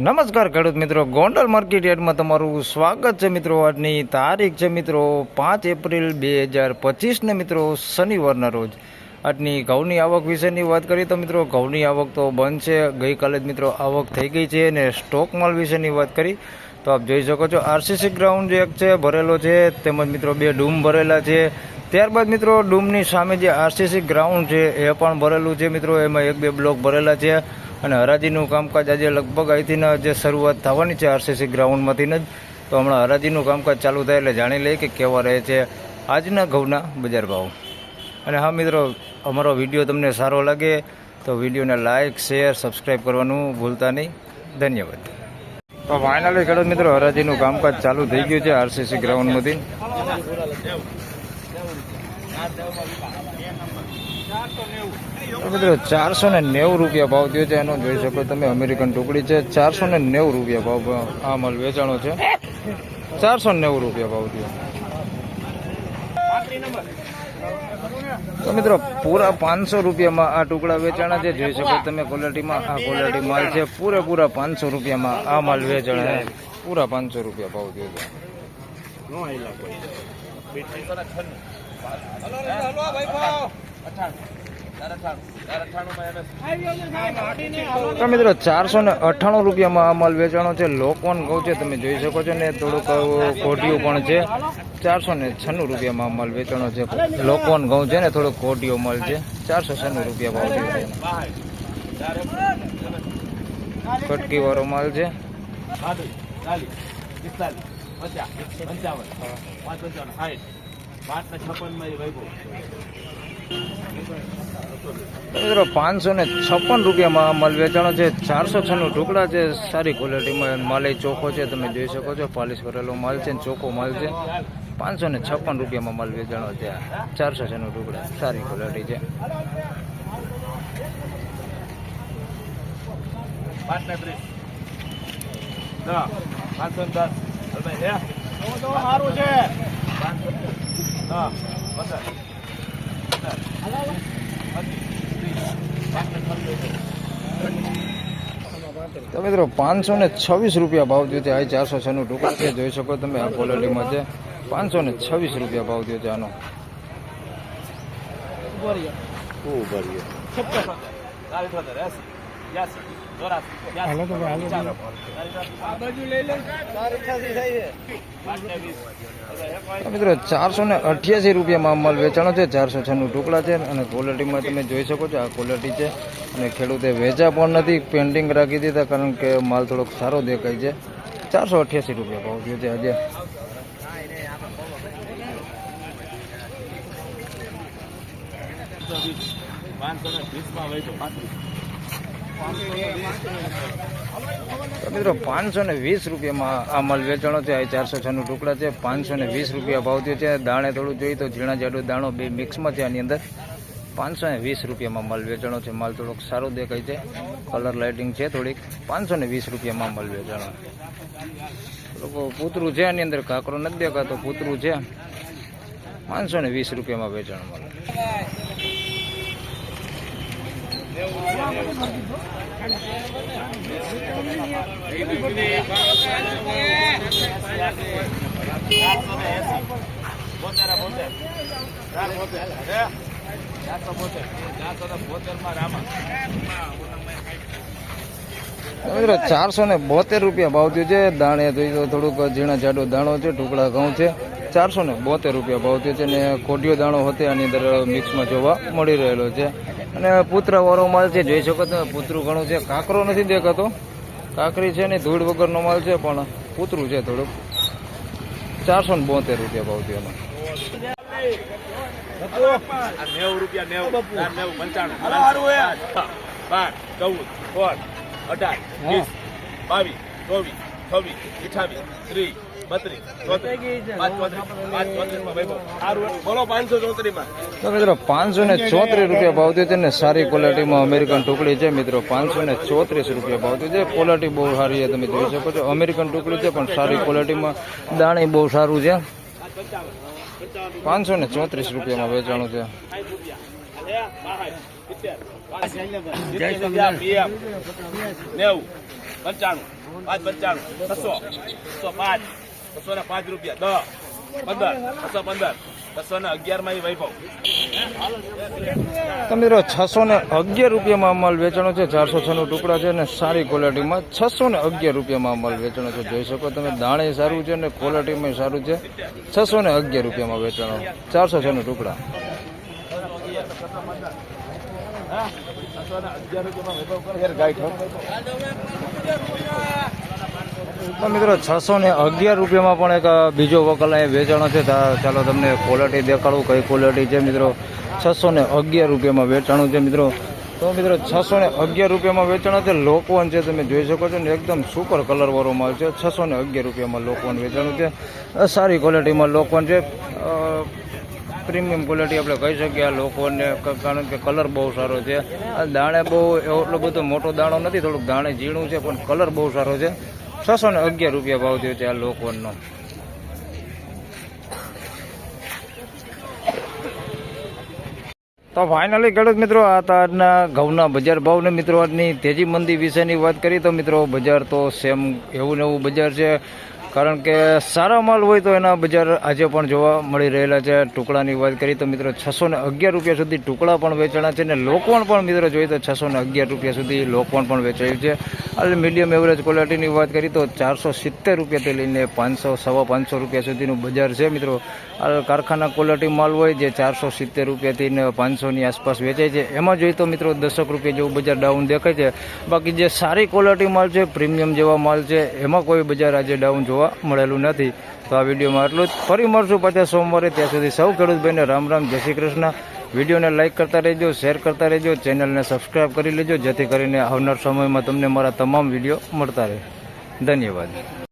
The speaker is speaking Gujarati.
નમસ્કાર ખેડૂત મિત્રો, ગોંડલ માર્કેટ યાર્ડમાં તમારું સ્વાગત છે મિત્રો. આજની તારીખ છે મિત્રો 5 એપ્રિલ 2025 ને મિત્રો શનિવારના રોજ. આજની ઘઉંની આવક વિશેની વાત કરીએ તો મિત્રો ઘઉંની આવક તો બંધ છે. ગઈકાલે જ મિત્રો આવક થઈ ગઈ છે. અને સ્ટોક માલ વિશેની વાત કરી તો આપ જોઈ શકો છો આરસીસી ગ્રાઉન્ડ જે એક છે ભરેલો છે, તેમજ મિત્રો 2 ડૂમ ભરેલા છે. ત્યારબાદ મિત્રો ડૂમની સામે જે આરસીસી ગ્રાઉન્ડ છે એ પણ ભરેલું છે મિત્રો. એમાં 1-2 બ્લોક ભરેલા છે. અને હરાજીનું કામકાજ આજે લગભગ અહીંથી જે શરૂઆત થવાની છે આરસીસી ગ્રાઉન્ડમાંથી જ, તો હમણાં હરાજીનું કામકાજ ચાલુ થાય એટલે જાણી લઈએ કે કેવા રહે છે આજના ઘઉંના બજાર ભાવ. અને હા મિત્રો, અમારો વિડીયો તમને સારો લાગે તો વિડીયોને લાઇક, શેર, સબસ્ક્રાઈબ કરવાનું ભૂલતા નહીં. ધન્યવાદ. તો ફાઇનલી ખેડૂત મિત્રો હરાજીનું કામકાજ ચાલુ થઈ ગયું છે આરસીસી ગ્રાઉન્ડમાંથી. મિત્રો 490 રૂપિયા ભાવ થયો છે. એનો જોઈ શકો તમે અમેરિકન ટુકડી છે. 490 રૂપિયા ભાવ આ માલ વેચાણો છે. 490 રૂપિયા ભાવ થયો. તો મિત્રો પૂરા 500 રૂપિયામાં આ ટુકડા વેચાણા છે. જોઈ શકો તમે ક્વોલિટીમાં આ ક્વોલિટી માલ છે. પૂરેપૂરા 500 રૂપિયામાં આ માલ વેચાણા છે. પૂરા 500 રૂપિયા ભાવ થયો છે. તો મિત્રો 498 રૂપિયામાં આ માલ વેચાણો છે. લોકોન ઘઉં છે, તમે જોઈ શકો છો ને થોડુંક કોઢિયું પણ છે. 496 રૂપિયામાં આ માલ વેચાણો છે. લોકોન ઘઉં છે ને થોડોક કોઢિયો માલ છે. 496 રૂપિયા ભાવ છે. કટકી વાળો માલ છે. મિત્રો 556 રૂપિયામાં માલ વેચાણો છે. 496 ટુકડા છે. સારી ક્વોલિટીમાં માલ ચોખ્ખો છે, તમે જોઈ શકો છો. પાલિશ કરેલો માલ છે, ચોખ્ખો માલ છે. 556 રૂપિયામાં માલ વેચાણો છે. 496 ટુકડા, સારી ક્વોલિટી છે. તો મિત્રો 526 રૂપિયા ભાવ થયો છે. આ 496 ટુકડા છે, જોઈ શકો તમે. આ ક્વોલિટીમાં છે. 526 રૂપિયા ભાવ થયો છે આનો. મિત્રો 488 રૂપિયામાં માલ વેચાણો છે. 496 ટુકડા છે. અને ક્વોલિટીમાં તમે જોઈ શકો છો આ ક્વોલિટી છે. અને ખેડૂતે વેચા પણ નથી, પેન્ટિંગ રાખી દીધા કારણ કે માલ થોડોક સારો દેખાય છે. 488 રૂપિયા ભાવ થયો છે આજે. મિત્રો 520 રૂપિયામાં આ માલ વેચાણો છે. આ 496 ટુકડા છે. 520 રૂપિયા ભાવ થયો છે. દાણે થોડું જોઈએ તો ઝીણા જાડો દાણો બે મિક્સમાં છે આની અંદર. 520 રૂપિયામાં માલ વેચાણો છે. માલ થોડોક સારો દેખાય છે, કલર લાઇટિંગ છે થોડીક. 520 રૂપિયામાં માલ વેચાણો. લોકો પૂતરું છે આની અંદર, કાકરો નથી દેખાતો, પૂતરું છે. 520 રૂપિયામાં વેચાણો માલ. મિત્રો 472 રૂપિયા ભાવ થયો છે. દાણે તો થોડુંક ઝીણા જાડો દાણો છે, ટુકડા ઘઉં છે. 472 રૂપિયા ભાવ થયો છે. અને કોઢિયો દાણો હતો આની અંદર મિક્સમાં જોવા મળી રહેલો છે. અને પુતરા વાળો માલ છે, જોઈ શકો તમે. પૂતરું ઘણું છે, કાકરો નથી દેખાતો. કાકરી છે ને ધૂળ વગરનો માલ છે, પણ પૂતરું છે થોડુંક. 472 રૂપિયા ભાવ થયો એમાં. 90 રૂપિયા 90 તો મિત્રો 534 રૂપિયા ભાવ થયો છે. ને સારી ક્વોલિટીમાં અમેરિકન ટુકડી છે મિત્રો. 534 રૂપિયા ભાવ થયો છે. ક્વોલિટી બહુ સારી છે, તમે જોઈ શકો છો. અમેરિકન ટુકડી છે પણ સારી ક્વોલિટીમાં. દાણી બહુ સારું છે. 534 રૂપિયામાં વેચાણું છે. જય 95, 595, 600, 605, 605 રૂપિયા, 10, 15, 611 માં વૈભવ. તો મિત્રો 611 રૂપિયામાં માલ વેચાણો છે. 406 નું ટુકડા છે અને સારી ક્વોલિટીમાં 611 રૂપિયામાં માલ વેચાણો છે. જોઈ શકો તમે, દાણે સારું છે અને ક્વોલિટીમાં સારું છે. 611 રૂપિયામાં વેચાણો, 406 નું ટુકડા. 611 રૂપિયામાં વૈભવ કરે ગાય ઠોક. તો મિત્રો 611 રૂપિયામાં પણ એક બીજો વકલ અહીં વેચાણો છે. ચાલો તમને ક્વોલિટી દેખાડું કઈ ક્વોલિટી છે મિત્રો. 611 રૂપિયામાં વેચાણું છે મિત્રો. તો મિત્રો 611 રૂપિયામાં વેચાણો છે. લોકવન છે, તમે જોઈ શકો છો ને, એકદમ સુપર કલરવાળો માલ છે. 611 રૂપિયામાં લોકવન વેચાણું છે. સારી ક્વોલિટીમાં લોકવન છે. પ્રીમિયમ ક્વોલિટી આપણે કહી શકીએ આ લોકવનને, કારણ કે કલર બહુ સારો છે. આ દાણે બહુ એટલો બધો મોટો દાણો નથી, થોડુંક દાણે ઝીણું છે, પણ કલર બહુ સારો છે. 611 રૂપિયા ભાવ થયો છે આ લોકવનનો. તો ફાઇનલી ખેડૂત મિત્રો, આ હતા આજના ઘઉંના બજાર ભાવને મિત્રો. આજની તેજી મંદી વિશેની વાત કરી તો મિત્રો, બજાર તો સેમ એવું ને એવું બજાર છે. કારણ કે સારા માલ હોય તો એના બજાર આજે પણ જોવા મળી રહેલા છે. ટુકડાની વાત કરી તો મિત્રો 611 રૂપિયા સુધી ટુકડા પણ વેચાણા છે અને લોકવણ પણ મિત્રો જોઈએ તો 611 રૂપિયા સુધી લોકવણ પણ વેચાયું છે. એટલે મીડિયમ એવરેજ ક્વોલિટીની વાત કરી તો 470 રૂપિયાથી લઈને 500, 550 રૂપિયા સુધીનું બજાર છે મિત્રો. આ કારખાના ક્વોલિટી માલ હોય જે 470 રૂપિયાથી ને 500ની આસપાસ વેચાય છે. એમાં જોઈએ તો મિત્રો 10 રૂપિયા જેવું બજાર ડાઉન દેખાય છે. બાકી જે સારી ક્વોલિટી માલ છે, પ્રીમિયમ જેવા માલ છે, એમાં કોઈ બજાર આજે ડાઉન જોવા મળેલું નથી. તો આ વિડીયોમાં આટલું જ. ફરી મળશું પાછા સોમવારે. ત્યાં સુધી સૌ ખેડૂત ભાઈને રામ રામ, જય શ્રી કૃષ્ણ. વિડીયોને લાઇક કરતા રહેજો, શેર કરતા રહેજો, ચેનલને સબસ્ક્રાઈબ કરી લેજો, જેથી કરીને આવનાર સમયમાં તમને મારા તમામ વિડીયો મળતા રહે. ધન્યવાદ.